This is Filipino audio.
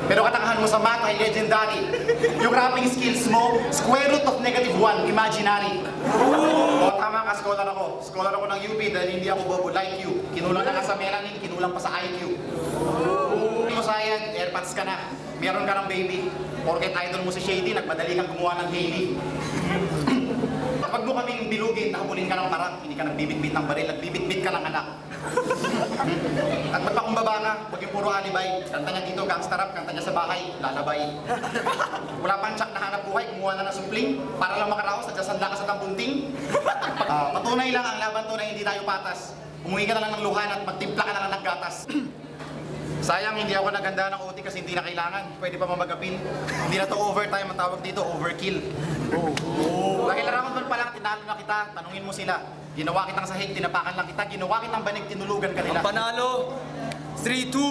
Pero katangahan mo sa math ay legendary. Yung rapping skills mo, square root of -1, imaginary. O tama ka, scholar ako. Scholar ako ng UP dahil hindi ako bobo like you. Kinulang na nga sa melanin, kinulang pa sa IQ. Mo sayang, airpods ka na. Meron ka ng baby. Porket idol mo si Shady, nagmadali kang gumawa ng Hailey. Kapag mo kaming bilugin, nakabulin ka ng parang, hindi ka nagbibitbit ng baril, nagbibitbit ka ng anak. At magpakumbaba ka, huwag yung puro alibay. Kanta niya dito, gangsta rap, kanta niya sa bahay, lalabay. Wala pang tsak na hanap buhay, kumuha na ng supling, para lang makaraos, nagsasanda ka sa tambunting. Patunay lang ang laban tunay, hindi tayo patas. Umuwi ka na lang ng luhan at magtimpla ka na lang ng gatas. Sayang, hindi ako naganda ng OT kasi hindi na kailangan. Pwede pa mamagapin. Hindi na to overtime, ang tawag dito, overkill. Dahil round 1 pa lang, tinalo na kita, tanungin mo sila. Ginawa kitang sahig, tinapakan lang kita, ginawa kitang banig, tinulugan ka nila. Ang panalo, 3-2.